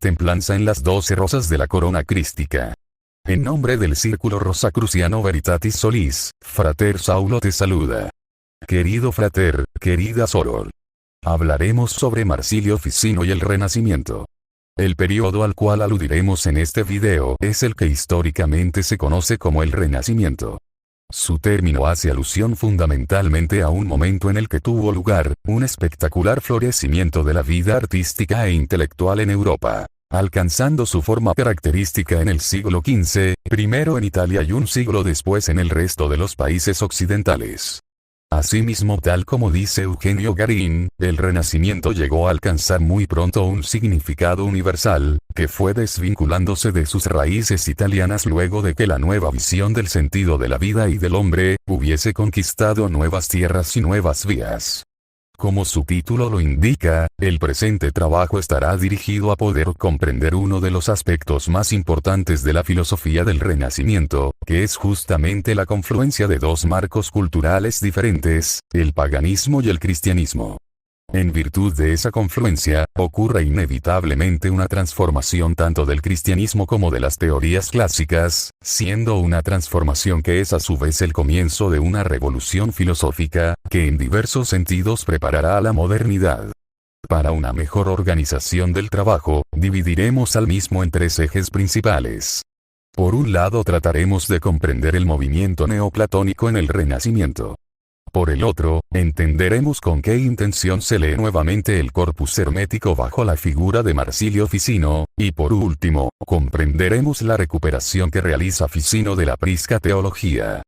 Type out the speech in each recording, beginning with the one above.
templanza en las 12 rosas de la corona crística. En nombre del Círculo Rosacruciano Veritatis Solis, Frater Saulo te saluda. Querido frater, querida soror. Hablaremos sobre Marsilio Ficino y el Renacimiento. El periodo al cual aludiremos en este video es el que históricamente se conoce como el Renacimiento. Su término hace alusión fundamentalmente a un momento en el que tuvo lugar un espectacular florecimiento de la vida artística e intelectual en Europa, alcanzando su forma característica en el siglo XV, primero en Italia y un siglo después en el resto de los países occidentales. Asimismo, tal como dice Eugenio Garín, el Renacimiento llegó a alcanzar muy pronto un significado universal, que fue desvinculándose de sus raíces italianas luego de que la nueva visión del sentido de la vida y del hombre, hubiese conquistado nuevas tierras y nuevas vías. Como su título lo indica, el presente trabajo estará dirigido a poder comprender uno de los aspectos más importantes de la filosofía del Renacimiento, que es justamente la confluencia de dos marcos culturales diferentes, el paganismo y el cristianismo. En virtud de esa confluencia, ocurre inevitablemente una transformación tanto del cristianismo como de las teorías clásicas, siendo una transformación que es a su vez el comienzo de una revolución filosófica, que en diversos sentidos preparará a la modernidad. Para una mejor organización del trabajo, dividiremos al mismo en tres ejes principales. Por un lado trataremos de comprender el movimiento neoplatónico en el Renacimiento. Por el otro, entenderemos con qué intención se lee nuevamente el corpus hermético bajo la figura de Marsilio Ficino, y por último, comprenderemos la recuperación que realiza Ficino de la prisca teología.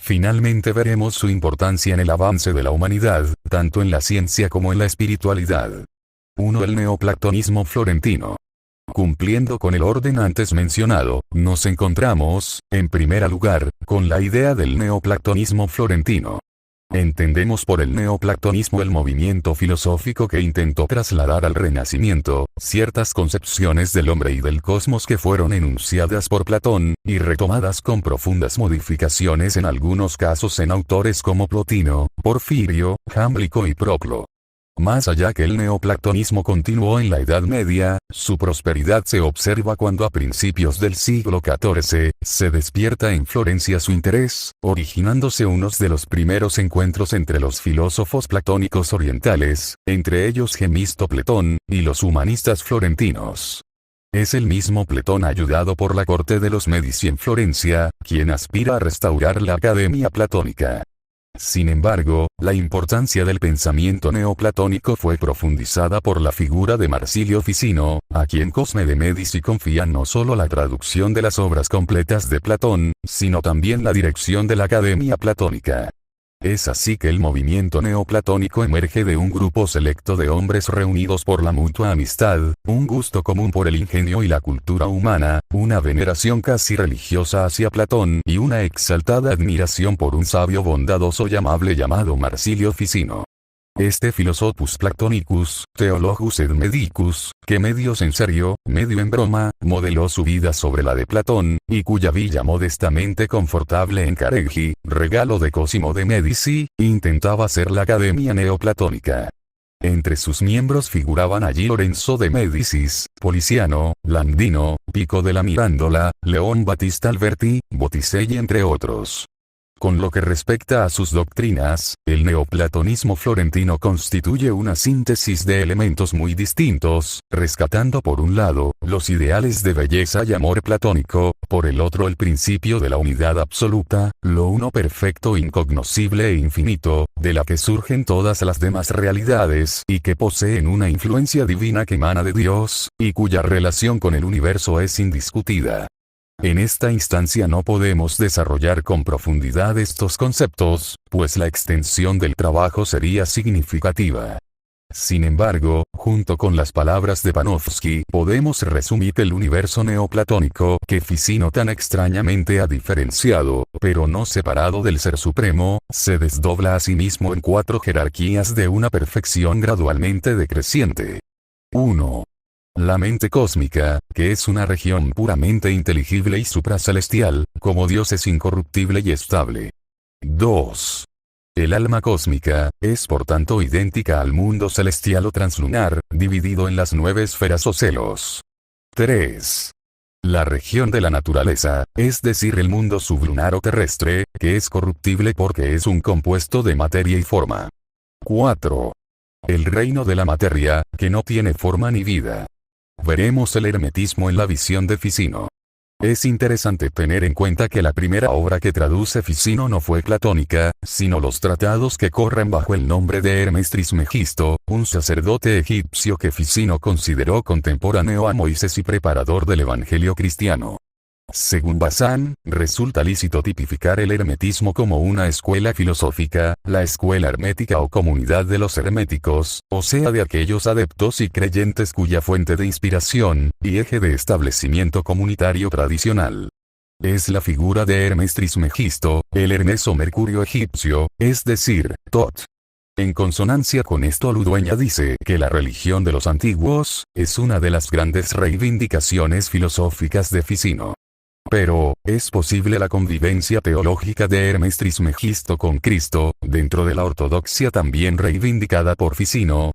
Finalmente veremos su importancia en el avance de la humanidad, tanto en la ciencia como en la espiritualidad. 1. El neoplatonismo florentino. Cumpliendo con el orden antes mencionado, nos encontramos, en primer lugar, con la idea del neoplatonismo florentino. Entendemos por el neoplatonismo el movimiento filosófico que intentó trasladar al Renacimiento ciertas concepciones del hombre y del cosmos que fueron enunciadas por Platón, y retomadas con profundas modificaciones en algunos casos en autores como Plotino, Porfirio, Jámblico y Proclo. Más allá que el neoplatonismo continuó en la Edad Media, su prosperidad se observa cuando a principios del siglo XIV, se despierta en Florencia su interés, originándose unos de los primeros encuentros entre los filósofos platónicos orientales, entre ellos Gemisto Pletón, y los humanistas florentinos. Es el mismo Pletón ayudado por la corte de los Medici en Florencia, quien aspira a restaurar la Academia Platónica. Sin embargo, la importancia del pensamiento neoplatónico fue profundizada por la figura de Marsilio Ficino, a quien Cosme de Medici confía no solo la traducción de las obras completas de Platón, sino también la dirección de la Academia Platónica. Es así que el movimiento neoplatónico emerge de un grupo selecto de hombres reunidos por la mutua amistad, un gusto común por el ingenio y la cultura humana, una veneración casi religiosa hacia Platón y una exaltada admiración por un sabio bondadoso y amable llamado Marsilio Ficino. Este Philosophus Platonicus, Theologus et Medicus, que medio en serio, medio en broma, modeló su vida sobre la de Platón, y cuya villa modestamente confortable en Careggi, regalo de Cosimo de Medici, intentaba ser la Academia Neoplatónica. Entre sus miembros figuraban allí Lorenzo de Médicis, Policiano, Landino, Pico de la Mirandola, León Battista Alberti, Botticelli entre otros. Con lo que respecta a sus doctrinas, el neoplatonismo florentino constituye una síntesis de elementos muy distintos, rescatando por un lado, los ideales de belleza y amor platónico, por el otro el principio de la unidad absoluta, lo uno perfecto, incognoscible e infinito, de la que surgen todas las demás realidades y que poseen una influencia divina que emana de Dios, y cuya relación con el universo es indiscutida. En esta instancia no podemos desarrollar con profundidad estos conceptos, pues la extensión del trabajo sería significativa. Sin embargo, junto con las palabras de Panofsky, podemos resumir que el universo neoplatónico que Ficino tan extrañamente ha diferenciado, pero no separado del Ser Supremo, se desdobla a sí mismo en 4 jerarquías de una perfección gradualmente decreciente. 1. La mente cósmica, que es una región puramente inteligible y supracelestial, como Dios es incorruptible y estable. 2. El alma cósmica, es por tanto idéntica al mundo celestial o translunar, dividido en las 9 esferas o celos. éter es la región de la naturaleza, es decir el mundo sublunar o terrestre, que es corruptible porque es un compuesto de materia y forma. 4. El reino de la materia, que no tiene forma ni vida. Veremos el hermetismo en la visión de Ficino. Es interesante tener en cuenta que la primera obra que traduce Ficino no fue platónica, sino los tratados que corren bajo el nombre de Hermes Trismegisto, un sacerdote egipcio que Ficino consideró contemporáneo a Moisés y preparador del evangelio cristiano. Según Bazán, resulta lícito tipificar el hermetismo como una escuela filosófica, la escuela hermética o comunidad de los herméticos, o sea de aquellos adeptos y creyentes cuya fuente de inspiración, y eje de establecimiento comunitario tradicional, es la figura de Hermes Trismegisto, el Hermes o Mercurio egipcio, es decir, Tot. En consonancia con esto Ludueña dice que la religión de los antiguos, es una de las grandes reivindicaciones filosóficas de Ficino. Pero, ¿es posible la convivencia teológica de Hermes Trismegisto con Cristo, dentro de la ortodoxia también reivindicada por Ficino?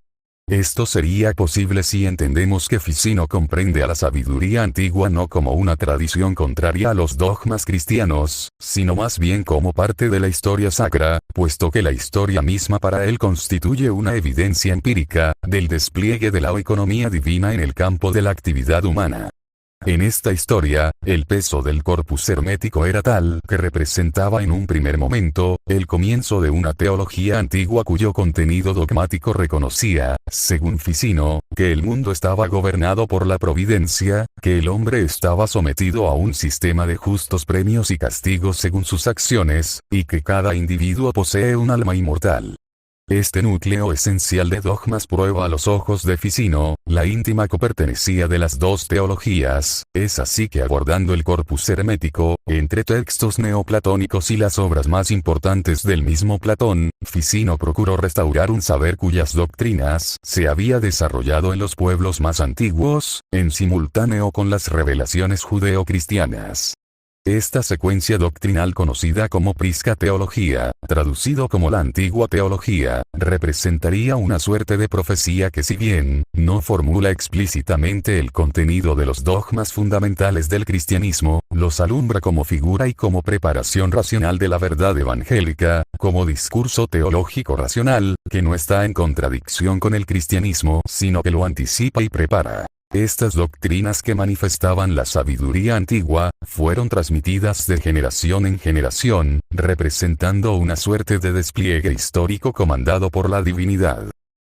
Esto sería posible si entendemos que Ficino comprende a la sabiduría antigua no como una tradición contraria a los dogmas cristianos, sino más bien como parte de la historia sacra, puesto que la historia misma para él constituye una evidencia empírica, del despliegue de la economía divina en el campo de la actividad humana. En esta historia, el peso del corpus hermético era tal que representaba en un primer momento, el comienzo de una teología antigua cuyo contenido dogmático reconocía, según Ficino, que el mundo estaba gobernado por la providencia, que el hombre estaba sometido a un sistema de justos premios y castigos según sus acciones, y que cada individuo posee un alma inmortal. Este núcleo esencial de dogmas prueba a los ojos de Ficino, la íntima copertenencia de las dos teologías, es así que abordando el corpus hermético, entre textos neoplatónicos y las obras más importantes del mismo Platón, Ficino procuró restaurar un saber cuyas doctrinas se había desarrollado en los pueblos más antiguos, en simultáneo con las revelaciones judeo-cristianas. Esta secuencia doctrinal conocida como prisca teología, traducido como la antigua teología, representaría una suerte de profecía que si bien, no formula explícitamente el contenido de los dogmas fundamentales del cristianismo, los alumbra como figura y como preparación racional de la verdad evangélica, como discurso teológico racional, que no está en contradicción con el cristianismo, sino que lo anticipa y prepara. Estas doctrinas que manifestaban la sabiduría antigua, fueron transmitidas de generación en generación, representando una suerte de despliegue histórico comandado por la divinidad.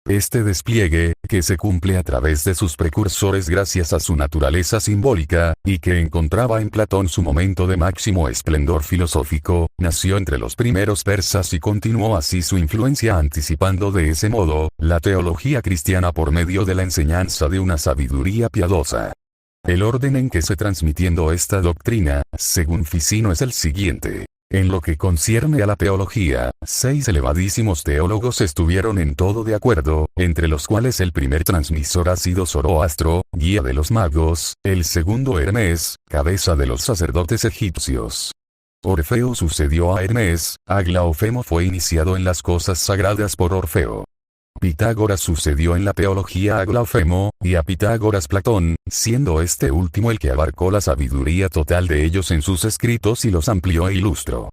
Este despliegue, que se cumple a través de sus precursores gracias a su naturaleza simbólica, y que encontraba en Platón su momento de máximo esplendor filosófico, nació entre los primeros persas y continuó así su influencia anticipando de ese modo, la teología cristiana por medio de la enseñanza de una sabiduría piadosa. El orden en que se transmitiendo esta doctrina, según Ficino es el siguiente. En lo que concierne a la teología, 6 elevadísimos teólogos estuvieron en todo de acuerdo, entre los cuales el primer transmisor ha sido Zoroastro, guía de los magos, el segundo Hermes, cabeza de los sacerdotes egipcios. Orfeo sucedió a Hermes, Aglaofemo fue iniciado en las cosas sagradas por Orfeo. Pitágoras sucedió en la teología a Aglaofemo, y a Pitágoras Platón, siendo este último el que abarcó la sabiduría total de ellos en sus escritos y los amplió e ilustró.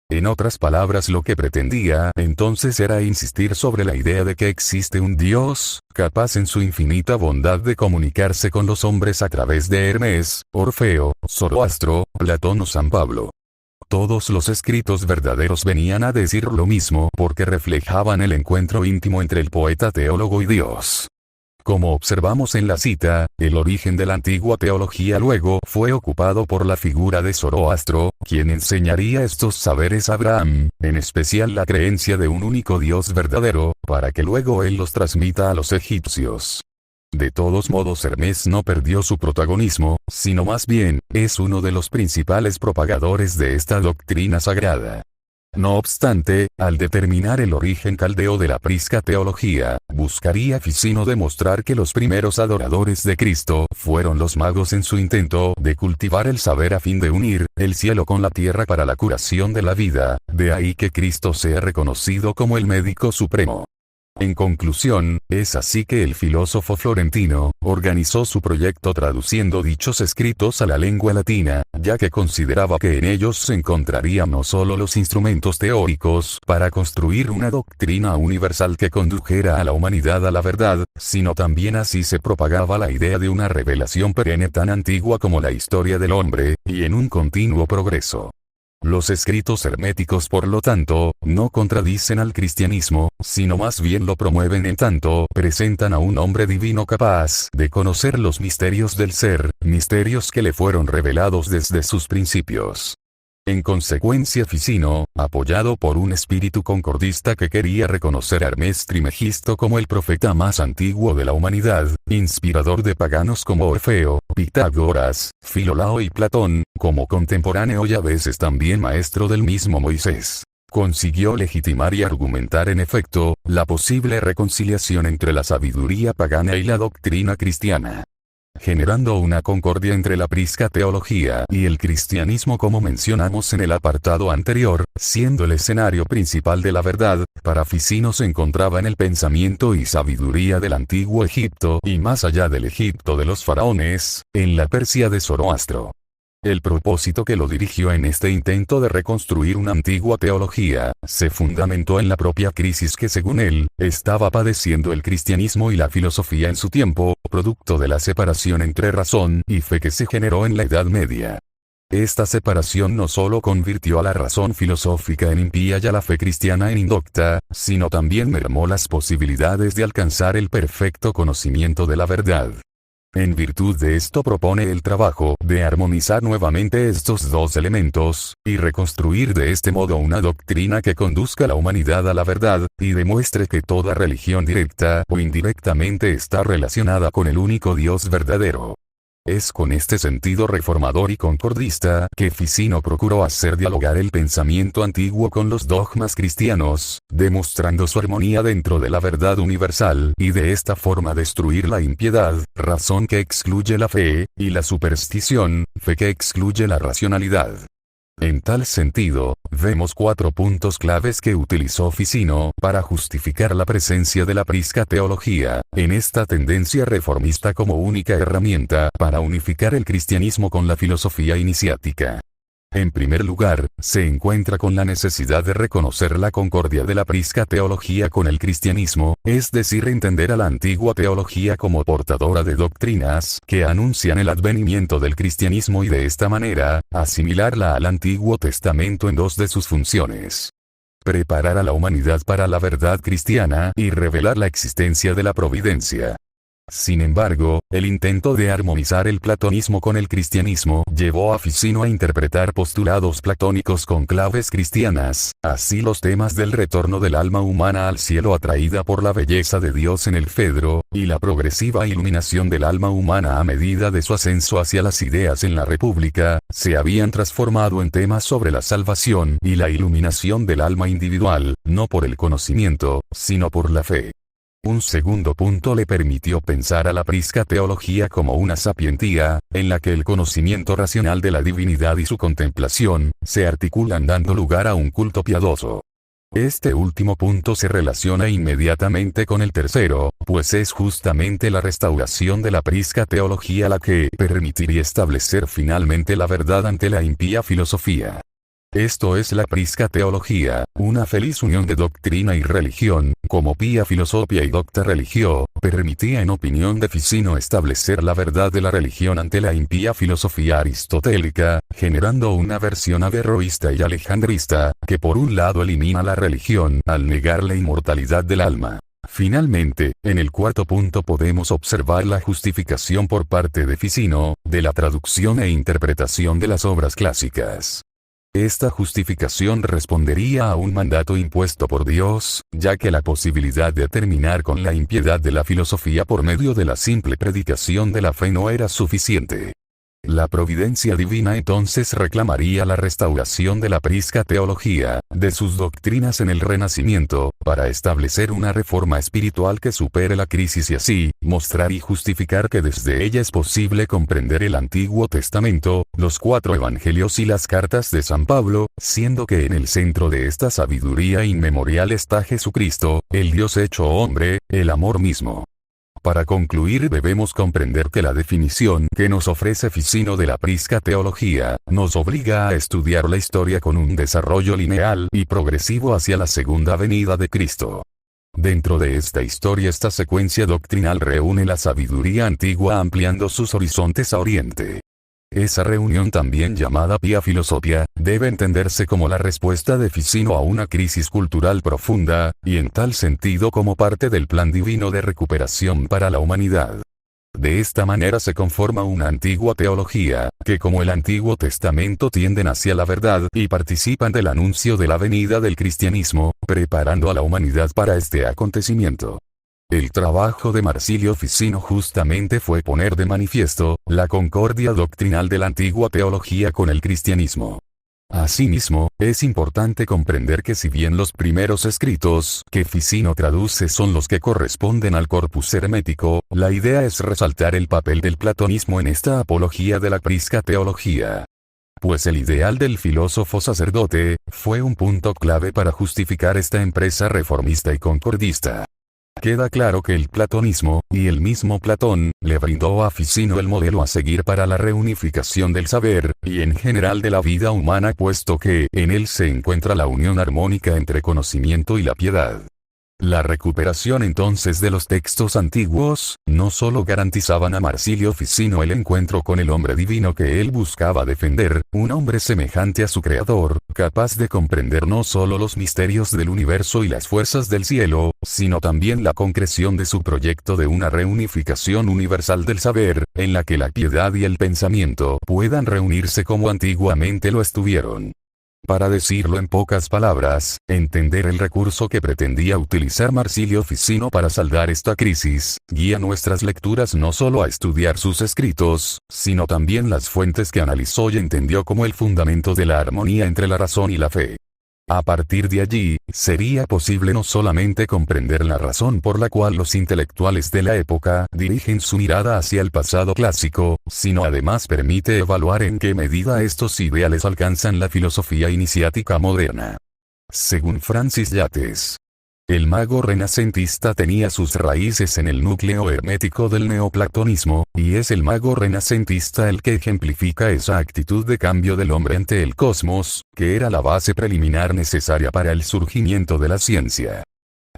En otras palabras, lo que pretendía entonces era insistir sobre la idea de que existe un Dios, capaz en su infinita bondad de comunicarse con los hombres a través de Hermes, Orfeo, Zoroastro, Platón o San Pablo. Todos los escritos verdaderos venían a decir lo mismo porque reflejaban el encuentro íntimo entre el poeta teólogo y Dios. Como observamos en la cita, el origen de la antigua teología luego fue ocupado por la figura de Zoroastro, quien enseñaría estos saberes a Abraham, en especial la creencia de un único Dios verdadero, para que luego él los transmita a los egipcios. De todos modos, Hermes no perdió su protagonismo, sino más bien, es uno de los principales propagadores de esta doctrina sagrada. No obstante, al determinar el origen caldeo de la prisca teología, buscaría Ficino demostrar que los primeros adoradores de Cristo fueron los magos en su intento de cultivar el saber a fin de unir el cielo con la tierra para la curación de la vida, de ahí que Cristo sea reconocido como el médico supremo. En conclusión, es así que el filósofo florentino organizó su proyecto traduciendo dichos escritos a la lengua latina, ya que consideraba que en ellos se encontrarían no solo los instrumentos teóricos para construir una doctrina universal que condujera a la humanidad a la verdad, sino también así se propagaba la idea de una revelación perenne tan antigua como la historia del hombre, y en un continuo progreso. Los escritos herméticos, por lo tanto, no contradicen al cristianismo, sino más bien lo promueven en tanto presentan a un hombre divino capaz de conocer los misterios del ser, misterios que le fueron revelados desde sus principios. En consecuencia, Ficino, apoyado por un espíritu concordista que quería reconocer a Hermes Trismegisto como el profeta más antiguo de la humanidad, inspirador de paganos como Orfeo, Pitágoras, Filolao y Platón, como contemporáneo y a veces también maestro del mismo Moisés, consiguió legitimar y argumentar en efecto la posible reconciliación entre la sabiduría pagana y la doctrina cristiana, generando una concordia entre la prisca teología y el cristianismo, como mencionamos en el apartado anterior, siendo el escenario principal de la verdad. Para Ficino se encontraba en el pensamiento y sabiduría del antiguo Egipto y más allá del Egipto de los faraones, en la Persia de Zoroastro. El propósito que lo dirigió en este intento de reconstruir una antigua teología, se fundamentó en la propia crisis que según él, estaba padeciendo el cristianismo y la filosofía en su tiempo, producto de la separación entre razón y fe que se generó en la Edad Media. Esta separación no solo convirtió a la razón filosófica en impía y a la fe cristiana en indocta, sino también mermó las posibilidades de alcanzar el perfecto conocimiento de la verdad. En virtud de esto propone el trabajo de armonizar nuevamente estos dos elementos, y reconstruir de este modo una doctrina que conduzca a la humanidad a la verdad, y demuestre que toda religión directa o indirectamente está relacionada con el único Dios verdadero. Es con este sentido reformador y concordista que Ficino procuró hacer dialogar el pensamiento antiguo con los dogmas cristianos, demostrando su armonía dentro de la verdad universal y de esta forma destruir la impiedad, razón que excluye la fe, y la superstición, fe que excluye la racionalidad. En tal sentido, vemos 4 puntos claves que utilizó Ficino para justificar la presencia de la prisca teología en esta tendencia reformista como única herramienta para unificar el cristianismo con la filosofía iniciática. En primer lugar, se encuentra con la necesidad de reconocer la concordia de la prisca teología con el cristianismo, es decir, entender a la antigua teología como portadora de doctrinas que anuncian el advenimiento del cristianismo y de esta manera, asimilarla al Antiguo Testamento en 2 de sus funciones: preparar a la humanidad para la verdad cristiana y revelar la existencia de la providencia. Sin embargo, el intento de armonizar el platonismo con el cristianismo llevó a Ficino a interpretar postulados platónicos con claves cristianas, así los temas del retorno del alma humana al cielo atraída por la belleza de Dios en el Fedro, y la progresiva iluminación del alma humana a medida de su ascenso hacia las ideas en la República, se habían transformado en temas sobre la salvación y la iluminación del alma individual, no por el conocimiento, sino por la fe. Un segundo punto le permitió pensar a la prisca teología como una sapientía, en la que el conocimiento racional de la divinidad y su contemplación, se articulan dando lugar a un culto piadoso. Este último punto se relaciona inmediatamente con el tercero, pues es justamente la restauración de la prisca teología la que permitiría establecer finalmente la verdad ante la impía filosofía. Esto es la prisca teología, una feliz unión de doctrina y religión, como pia filosofia y docta religio, permitía en opinión de Ficino establecer la verdad de la religión ante la impía filosofía aristotélica, generando una versión averroísta y alejandrista, que por un lado elimina la religión al negar la inmortalidad del alma. Finalmente, en el cuarto punto podemos observar la justificación por parte de Ficino, de la traducción e interpretación de las obras clásicas. Esta justificación respondería a un mandato impuesto por Dios, ya que la posibilidad de terminar con la impiedad de la filosofía por medio de la simple predicación de la fe no era suficiente. La providencia divina entonces reclamaría la restauración de la prisca teología, de sus doctrinas en el Renacimiento, para establecer una reforma espiritual que supere la crisis y así, mostrar y justificar que desde ella es posible comprender el Antiguo Testamento, los 4 evangelios y las cartas de San Pablo, siendo que en el centro de esta sabiduría inmemorial está Jesucristo, el Dios hecho hombre, el amor mismo. Para concluir debemos comprender que la definición que nos ofrece Ficino de la prisca teología, nos obliga a estudiar la historia con un desarrollo lineal y progresivo hacia la segunda venida de Cristo. Dentro de esta historia esta secuencia doctrinal reúne la sabiduría antigua ampliando sus horizontes a oriente. Esa reunión también llamada Pia Philosophia, debe entenderse como la respuesta de Ficino a una crisis cultural profunda, y en tal sentido como parte del plan divino de recuperación para la humanidad. De esta manera se conforma una antigua teología, que como el Antiguo Testamento tienden hacia la verdad y participan del anuncio de la venida del cristianismo, preparando a la humanidad para este acontecimiento. El trabajo de Marsilio Ficino justamente fue poner de manifiesto la concordia doctrinal de la antigua teología con el cristianismo. Asimismo, es importante comprender que si bien los primeros escritos que Ficino traduce son los que corresponden al corpus hermético, la idea es resaltar el papel del platonismo en esta apología de la prisca teología. Pues el ideal del filósofo sacerdote fue un punto clave para justificar esta empresa reformista y concordista. Queda claro que el platonismo, y el mismo Platón, le brindó a Ficino el modelo a seguir para la reunificación del saber, y en general de la vida humana puesto que en él se encuentra la unión armónica entre conocimiento y la piedad. La recuperación entonces de los textos antiguos, no solo garantizaban a Marsilio Ficino el encuentro con el hombre divino que él buscaba defender, un hombre semejante a su creador, capaz de comprender no solo los misterios del universo y las fuerzas del cielo, sino también la concreción de su proyecto de una reunificación universal del saber, en la que la piedad y el pensamiento puedan reunirse como antiguamente lo estuvieron. Para decirlo en pocas palabras, entender el recurso que pretendía utilizar Marsilio Ficino para saldar esta crisis, guía nuestras lecturas no solo a estudiar sus escritos, sino también las fuentes que analizó y entendió como el fundamento de la armonía entre la razón y la fe. A partir de allí, sería posible no solamente comprender la razón por la cual los intelectuales de la época dirigen su mirada hacia el pasado clásico, sino además permite evaluar en qué medida estos ideales alcanzan la filosofía iniciática moderna. Según Francis Yates, el mago renacentista tenía sus raíces en el núcleo hermético del neoplatonismo, y es el mago renacentista el que ejemplifica esa actitud de cambio del hombre ante el cosmos, que era la base preliminar necesaria para el surgimiento de la ciencia.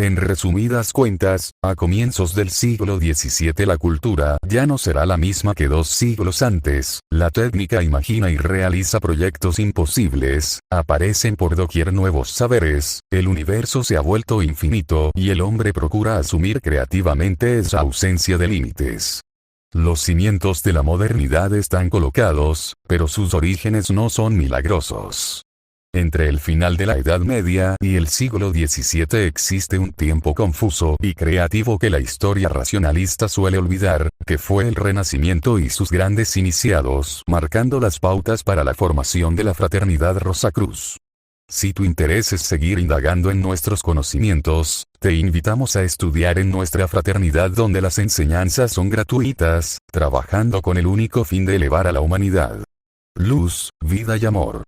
En resumidas cuentas, a comienzos del siglo XVII la cultura ya no será la misma que 2 siglos antes, la técnica imagina y realiza proyectos imposibles, aparecen por doquier nuevos saberes, el universo se ha vuelto infinito y el hombre procura asumir creativamente esa ausencia de límites. Los cimientos de la modernidad están colocados, pero sus orígenes no son milagrosos. Entre el final de la Edad Media y el siglo XVII existe un tiempo confuso y creativo que la historia racionalista suele olvidar, que fue el Renacimiento y sus grandes iniciados, marcando las pautas para la formación de la fraternidad Rosacruz. Si tu interés es seguir indagando en nuestros conocimientos, te invitamos a estudiar en nuestra fraternidad donde las enseñanzas son gratuitas, trabajando con el único fin de elevar a la humanidad. Luz, vida y amor.